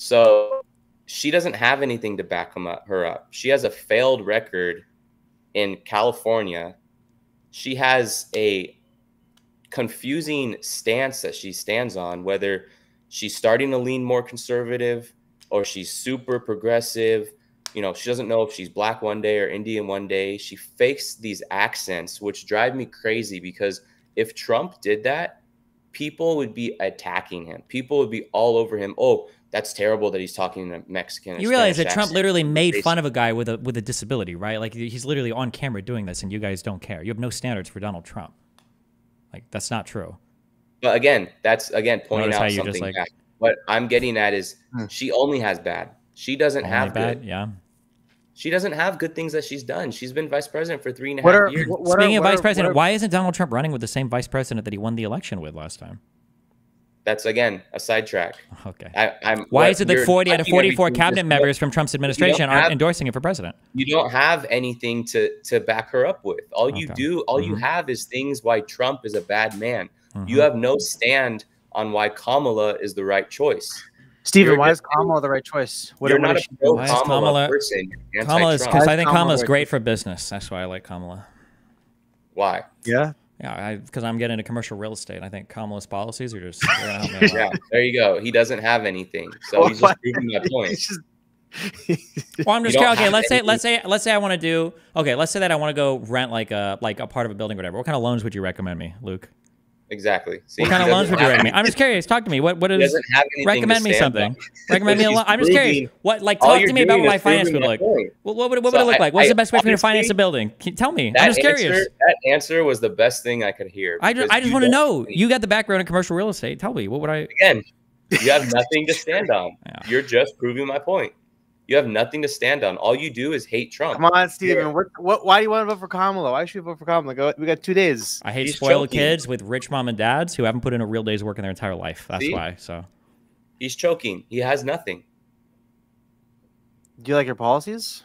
So she doesn't have anything to back her up. She has a failed record in California. She has a confusing stance that she stands on, whether she's starting to lean more conservative or she's super progressive. You know, she doesn't know if she's black one day or Indian one day. She fakes these accents, which drive me crazy, because if Trump did that, people would be attacking him. People would be all over him. Oh, that's terrible that he's talking in a Mexican. You realize that Trump literally made fun of a guy with a disability, right? Like, he's literally on camera doing this, and you guys don't care. You have no standards for Donald Trump. Like, that's not true. But again, that's pointing out something bad. What I'm getting at is she only has bad. She doesn't have bad, good. yeah. She doesn't have good things that she's done. She's been vice president for 3.5 years. Speaking of vice president, why isn't Donald Trump running with the same vice president that he won the election with last time? That's, again, a sidetrack. Okay. Why is it that 40 out of 44 cabinet members from Trump's administration aren't endorsing him for president? You don't have anything to back her up with. All you have is things why Trump is a bad man. You have no stand on why Kamala is the right choice. Steven, why is Kamala the right choice? You're not a pro-Kamala person. Because I think Kamala's great for business. That's why I like Kamala. Why? Yeah. Yeah, because I'm getting into commercial real estate. I think Kamala's policies are just gonna help me out. Yeah, there you go. He doesn't have anything, so he's just proving my point. Well, I'm just curious. Okay, let's say I want to do. Okay, let's say that I want to go rent like a part of a building or whatever. What kind of loans would you recommend me, Luke? Exactly. See, what kind of loans would you recommend me? I'm just curious. Talk to me. What is? Recommend me something. Recommend me a loan. I'm just curious. What talk to me about what my finance would look like. What would it look like? What's the best way for me to finance a building? Tell me. I'm just curious. That answer was the best thing I could hear. I just want to know. You got the background in commercial real estate. Tell me. What would I? Again, you have nothing to stand on. Yeah. You're just proving my point. You have nothing to stand on. All you do is hate Trump. Come on, Steven. Why do you want to vote for Kamala? Why should you vote for Kamala? We got 2 days. I hate spoiled kids with rich mom and dads who haven't put in a real day's work in their entire life. That's why. So he's choking. He has nothing. Do you like your policies?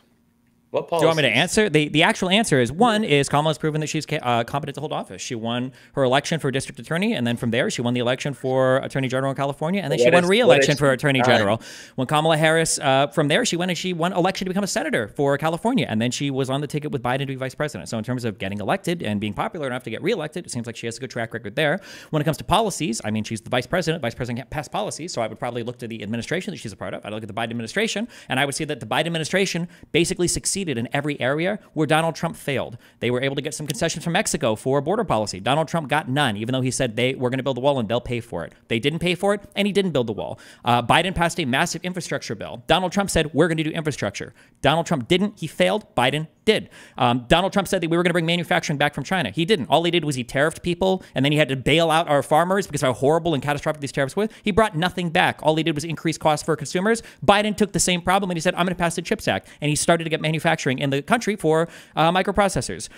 What policies? Do you want me to answer? The actual answer is, one is Kamala's proven that she's competent to hold office. She won her election for district attorney, and then from there she won the election for attorney general in California, and then she won re-election for attorney general. When Kamala Harris, from there she won election to become a senator for California, and then she was on the ticket with Biden to be vice president. So in terms of getting elected and being popular enough to get re-elected, it seems like she has a good track record there. When it comes to policies, I mean, she's the vice president. Vice president can't pass policies, so I would probably look to the administration that she's a part of. I'd look at the Biden administration, and I would see that the Biden administration basically succeeded in every area where Donald Trump failed. They were able to get some concessions from Mexico for border policy. Donald Trump got none, even though he said they were going to build the wall and they'll pay for it. They didn't pay for it, and he didn't build the wall. Biden passed a massive infrastructure bill. Donald Trump said, we're going to do infrastructure. Donald Trump didn't. He failed. Biden did. Donald Trump said that we were going to bring manufacturing back from China. He didn't. All he did was he tariffed people, and then he had to bail out our farmers because of how horrible and catastrophic these tariffs were. He brought nothing back. All he did was increase costs for consumers. Biden took the same problem, and he said, I'm going to pass the CHIPS Act. And he started to get manufacturing in the country for microprocessors.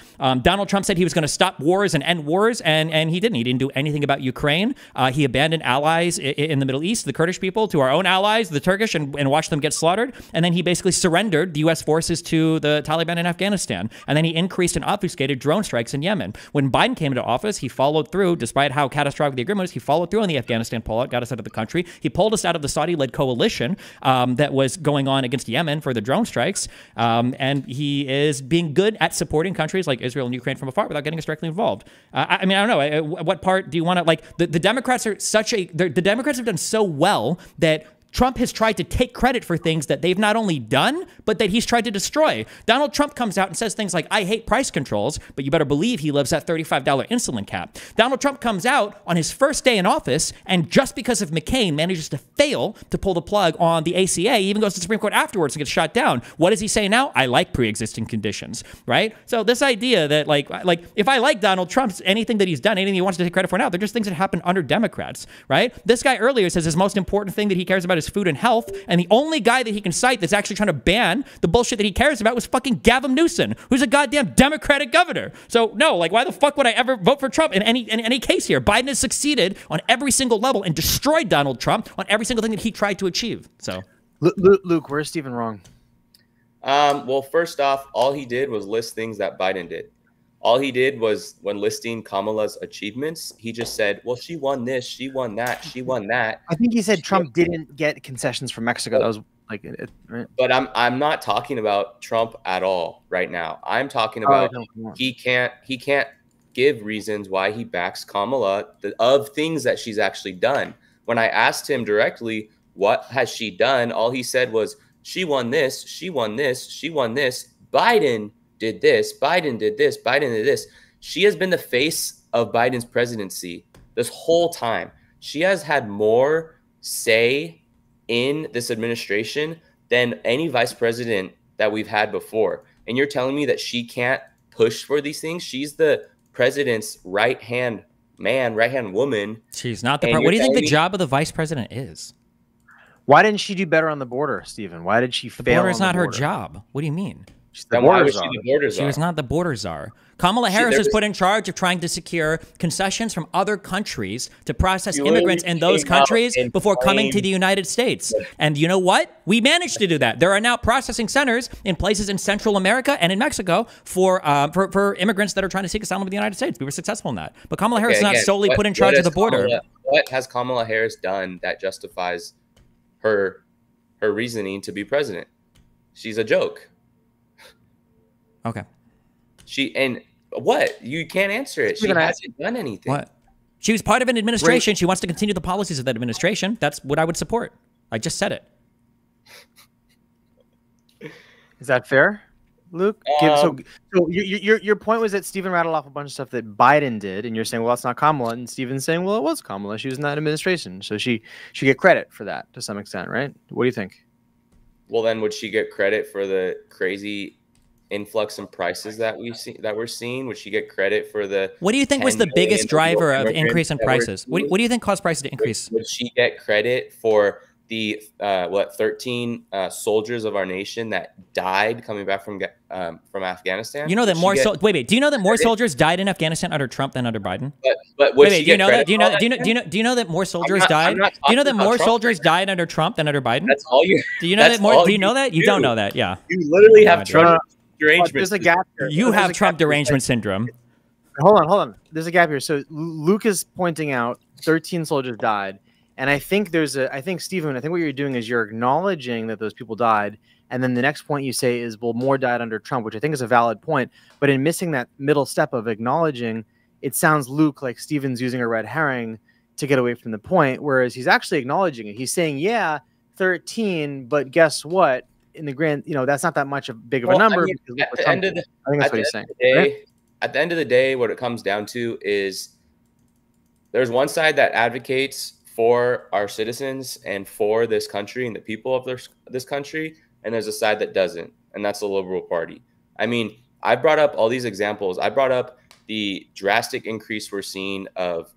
Donald Trump said he was going to stop wars and end wars, and he didn't. He didn't do anything about Ukraine. He abandoned allies in the Middle East, the Kurdish people, to our own allies, the Turkish, and watched them get slaughtered. And then he basically surrendered the U.S. forces to the Taliban in Afghanistan. And then he increased and obfuscated drone strikes in Yemen. When Biden came into office, he followed through, despite how catastrophic the agreement was, he followed through on the Afghanistan pullout, got us out of the country. He pulled us out of the Saudi-led coalition that was going on against Yemen for the drone strikes. And he is being good at supporting countries like Israel and Ukraine from afar without getting us directly involved. I mean, I don't know. What part do you want to, like, the Democrats are the Democrats have done so well that Trump has tried to take credit for things that they've not only done, but that he's tried to destroy. Donald Trump comes out and says things like, I hate price controls, but you better believe he lives at $35 insulin cap. Donald Trump comes out on his first day in office, and just because of McCain manages to fail to pull the plug on the ACA, he even goes to the Supreme Court afterwards and gets shot down. What does he say now? I like pre-existing conditions, right? So this idea that like if I like Donald Trump's anything that he's done, anything he wants to take credit for now, they're just things that happen under Democrats, right? This guy earlier says his most important thing that he cares about is food and health, and the only guy that he can cite that's actually trying to ban the bullshit that he cares about was fucking Gavin Newsom, who's a goddamn Democratic governor. So no, like, why the fuck would I ever vote for Trump in any case here? Biden has succeeded on every single level and destroyed Donald Trump on every single thing that he tried to achieve. So Luke, where's Steven wrong? Well, first off, all he did was list things that Biden did. All he did was, when listing Kamala's achievements, he just said, well, she won this, she won that, she won that. I think he said Trump didn't get concessions from Mexico. That was like it, right? But I'm not talking about Trump at all right now. I'm talking about he can't give reasons why he backs Kamala of things that she's actually done. When I asked him directly, what has she done? All he said was, she won this, she won this, she won this. Biden did this, Biden did this, Biden did this. She has been the face of Biden's presidency this whole time. She has had more say in this administration than any vice president that we've had before. And you're telling me that she can't push for these things? She's the president's right-hand man, right-hand woman. She's not the what do you think the job of the vice president is? Why didn't she do better on the border, Stephen? Why did she fail? The border is not her job. What do you mean? Then why was she the border czar? She was not the border czar. Kamala Harris was put in charge of trying to secure concessions from other countries to process immigrants in those countries before coming to the United States. And you know what? We managed to do that. There are now processing centers in places in Central America and in Mexico for immigrants that are trying to seek asylum in the United States. We were successful in that. But Kamala Harris is not solely put in charge of the border. What has Kamala Harris done that justifies her reasoning to be president? She's a joke. Okay. What? You can't answer it. She hasn't done anything. What? She was part of an administration. She wants to continue the policies of that administration. That's what I would support. I just said it. Is that fair, Luke? So your point was that Stephen rattled off a bunch of stuff that Biden did, and you're saying, well, that's not Kamala, and Stephen's saying, well, it was Kamala. She was in that administration, so she should get credit for that to some extent, right? What do you think? Well, then would she get credit for the crazy influx in prices that we're seeing? Would she get credit for the? What do you think was the biggest driver of increase in prices? What do you think caused prices to increase? Would she get credit for the 13 soldiers of our nation that died coming back from Afghanistan? You know that more wait. Do you know that more soldiers died in Afghanistan under Trump than under Biden? But do you know that more soldiers died? Do you know that more soldiers died under Trump than under Biden? That's all you. Do you know that more? Do you know that? You don't know that? Yeah. You literally have Trump derangement. There's a gap here. You have Trump derangement syndrome. Hold on. There's a gap here. So Luke is pointing out 13 soldiers died. And I think Stephen, what you're doing is you're acknowledging that those people died. And then the next point you say is, well, more died under Trump, which I think is a valid point. But in missing that middle step of acknowledging, it sounds, Luke, like Stephen's using a red herring to get away from the point, whereas he's actually acknowledging it. He's saying, yeah, 13, but guess what? In the grand, that's not that much big of a number. At the end of the day, what it comes down to is there's one side that advocates for our citizens and for this country and the people of this country, and there's a side that doesn't, and that's the liberal party. I mean, I brought up all these examples. I brought up the drastic increase we're seeing of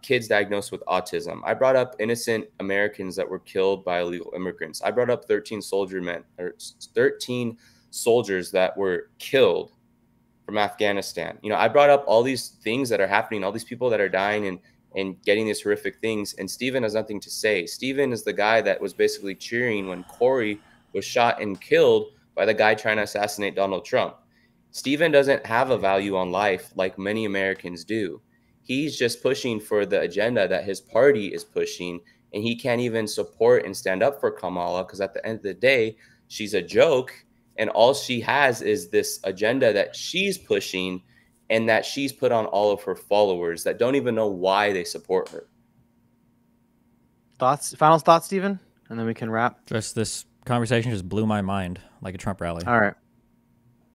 kids diagnosed with autism. I brought up innocent Americans that were killed by illegal immigrants. I brought up 13 soldiers that were killed from Afghanistan. I brought up all these things that are happening, all these people that are dying and getting these horrific things. And Stephen has nothing to say. Stephen is the guy that was basically cheering when Corey was shot and killed by the guy trying to assassinate Donald Trump. Stephen doesn't have a value on life like many Americans do. He's just pushing for the agenda that his party is pushing, and he can't even support and stand up for Kamala because at the end of the day, she's a joke, and all she has is this agenda that she's pushing and that she's put on all of her followers that don't even know why they support her. Final thoughts, Stephen? And then we can wrap. This conversation just blew my mind like a Trump rally. All right.